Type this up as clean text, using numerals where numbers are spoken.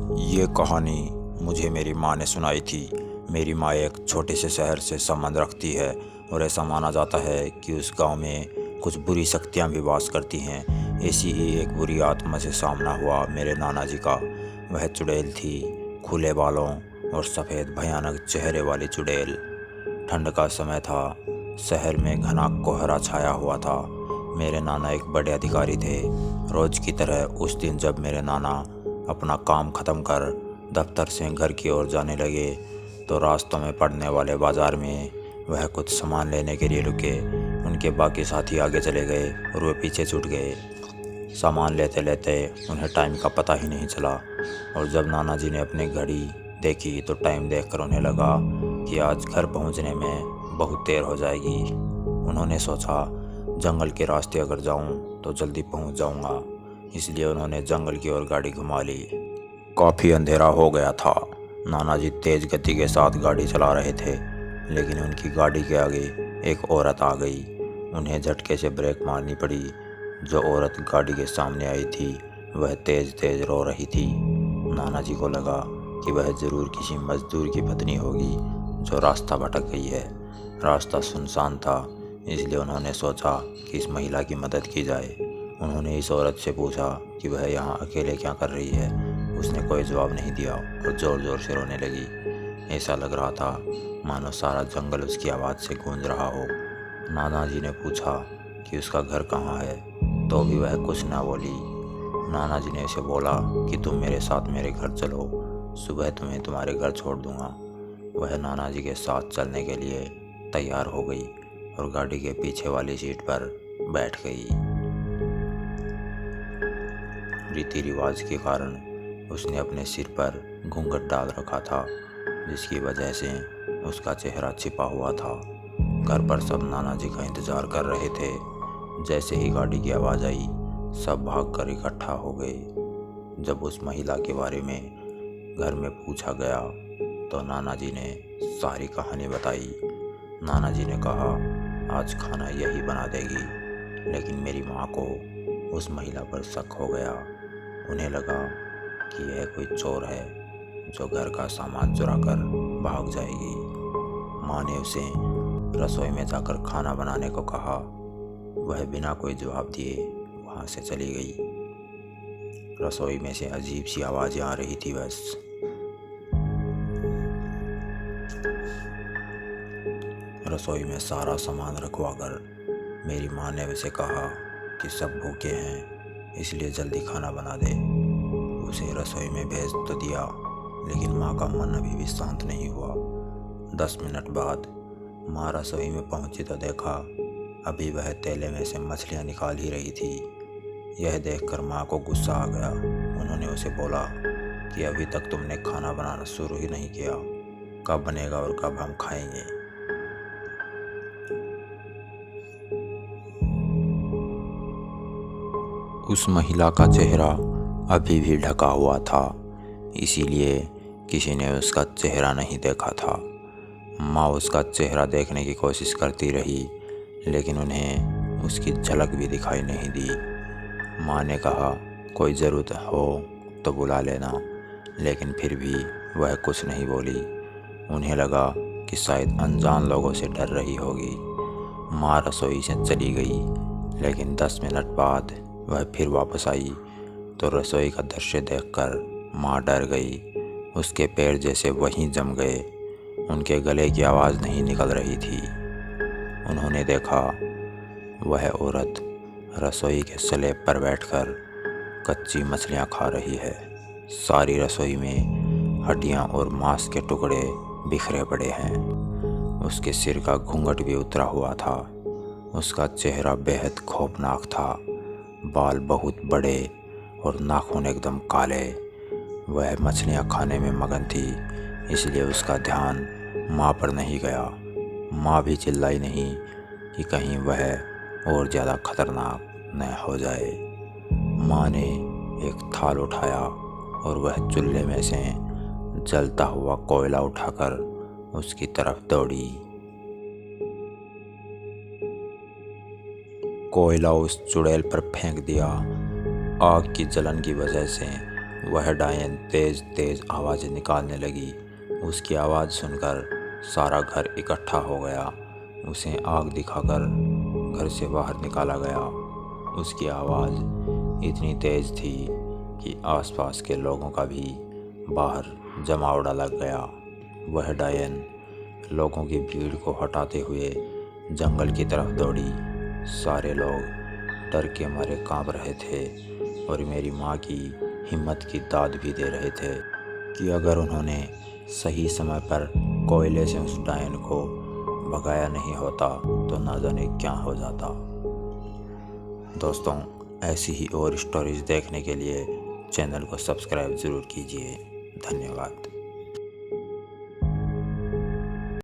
ये कहानी मुझे मेरी माँ ने सुनाई थी। मेरी माँ एक छोटे से शहर से संबंध रखती है और ऐसा माना जाता है कि उस गांव में कुछ बुरी शक्तियां भी वास करती हैं। ऐसी ही एक बुरी आत्मा से सामना हुआ मेरे नाना जी का। वह चुड़ैल थी, खुले बालों और सफ़ेद भयानक चेहरे वाली चुड़ैल। ठंड का समय था, शहर में घना कोहरा छाया हुआ था। मेरे नाना एक बड़े अधिकारी थे। रोज की तरह उस दिन जब मेरे नाना अपना काम ख़त्म कर दफ्तर से घर की ओर जाने लगे तो रास्तों में पड़ने वाले बाज़ार में वह कुछ सामान लेने के लिए रुके। उनके बाकी साथी आगे चले गए और वे पीछे छूट गए। सामान लेते लेते उन्हें टाइम का पता ही नहीं चला और जब नाना जी ने अपनी घड़ी देखी तो टाइम देखकर उन्हें लगा कि आज घर पहुंचने में बहुत देर हो जाएगी। उन्होंने सोचा जंगल के रास्ते अगर जाऊं तो जल्दी पहुंच जाऊंगा, इसलिए उन्होंने जंगल की ओर गाड़ी घुमा ली। काफ़ी अंधेरा हो गया था। नाना जी तेज गति के साथ गाड़ी चला रहे थे, लेकिन उनकी गाड़ी के आगे एक औरत आ गई। उन्हें झटके से ब्रेक मारनी पड़ी। जो औरत गाड़ी के सामने आई थी वह तेज तेज रो रही थी। नाना जी को लगा कि वह ज़रूर किसी मजदूर की पत्नी होगी जो रास्ता भटक गई है। रास्ता सुनसान था, इसलिए उन्होंने सोचा कि इस महिला की मदद की जाए। उन्होंने इस औरत से पूछा कि वह यहाँ अकेले क्या कर रही है। उसने कोई जवाब नहीं दिया और ज़ोर ज़ोर से रोने लगी। ऐसा लग रहा था मानो सारा जंगल उसकी आवाज़ से गूंज रहा हो। नाना जी ने पूछा कि उसका घर कहाँ है, तो भी वह कुछ ना बोली। नाना जी ने उसे बोला कि तुम मेरे साथ मेरे घर चलो, सुबह तुम्हें तुम्हारे घर छोड़ दूंगा। वह नाना जी के साथ चलने के लिए तैयार हो गई और गाड़ी के पीछे वाली सीट पर बैठ गई। रीति रिवाज के कारण उसने अपने सिर पर घूंघट डाल रखा था, जिसकी वजह से उसका चेहरा छिपा हुआ था। घर पर सब नाना जी का इंतज़ार कर रहे थे। जैसे ही गाड़ी की आवाज़ आई सब भागकर इकट्ठा हो गए। जब उस महिला के बारे में घर में पूछा गया तो नाना जी ने सारी कहानी बताई। नाना जी ने कहा आज खाना यही बना देगी, लेकिन मेरी माँ को उस महिला पर शक हो गया। उन्हें लगा कि यह कोई चोर है जो घर का सामान चुरा कर भाग जाएगी। माँ ने उसे रसोई में जाकर खाना बनाने को कहा। वह बिना कोई जवाब दिए वहाँ से चली गई। रसोई में से अजीब सी आवाज़ें आ रही थी। बस रसोई में सारा सामान रखवाकर मेरी माँ ने उसे कहा कि सब भूखे हैं, इसलिए जल्दी खाना बना दे। उसे रसोई में भेज तो दिया, लेकिन माँ का मन अभी भी शांत नहीं हुआ। 10 मिनट बाद माँ रसोई में पहुंची तो देखा अभी वह तेले में से मछलियाँ निकाल ही रही थी। यह देखकर माँ को गुस्सा आ गया। उन्होंने उसे बोला कि अभी तक तुमने खाना बनाना शुरू ही नहीं किया, कब बनेगा और कब हम खाएंगे। उस महिला का चेहरा अभी भी ढका हुआ था, इसीलिए किसी ने उसका चेहरा नहीं देखा था। माँ उसका चेहरा देखने की कोशिश करती रही, लेकिन उन्हें उसकी झलक भी दिखाई नहीं दी। माँ ने कहा कोई ज़रूरत हो तो बुला लेना, लेकिन फिर भी वह कुछ नहीं बोली। उन्हें लगा कि शायद अनजान लोगों से डर रही होगी। माँ रसोई से चली गई, लेकिन 10 मिनट बाद वह फिर वापस आई तो रसोई का दृश्य देखकर माँ डर गई। उसके पैर जैसे वहीं जम गए। उनके गले की आवाज़ नहीं निकल रही थी। उन्होंने देखा वह औरत रसोई के स्लैब पर बैठकर कच्ची मछलियाँ खा रही है। सारी रसोई में हड्डियाँ और मांस के टुकड़े बिखरे पड़े हैं। उसके सिर का घूंघट भी उतरा हुआ था। उसका चेहरा बेहद खौफनाक था। बाल बहुत बड़े और नाखून एकदम काले। वह मछलियाँ खाने में मगन थी, इसलिए उसका ध्यान माँ पर नहीं गया। माँ भी चिल्लाई नहीं कि कहीं वह और ज़्यादा खतरनाक न हो जाए। माँ ने एक थाल उठाया और वह चूल्हे में से जलता हुआ कोयला उठाकर उसकी तरफ दौड़ी। कोयला उस चुड़ैल पर फेंक दिया। आग की जलन की वजह से वह डायन तेज तेज आवाज़ें निकालने लगी। उसकी आवाज़ सुनकर सारा घर इकट्ठा हो गया। उसे आग दिखाकर घर से बाहर निकाला गया। उसकी आवाज़ इतनी तेज़ थी कि आसपास के लोगों का भी बाहर जमावड़ा लग गया। वह डायन लोगों की भीड़ को हटाते हुए जंगल की तरफ दौड़ी। सारे लोग डर के मारे कांप रहे थे और मेरी माँ की हिम्मत की दाद भी दे रहे थे कि अगर उन्होंने सही समय पर कोयले से उस डायन को भगाया नहीं होता तो ना जाने क्या हो जाता। दोस्तों, ऐसी ही और स्टोरीज देखने के लिए चैनल को सब्सक्राइब ज़रूर कीजिए। धन्यवाद।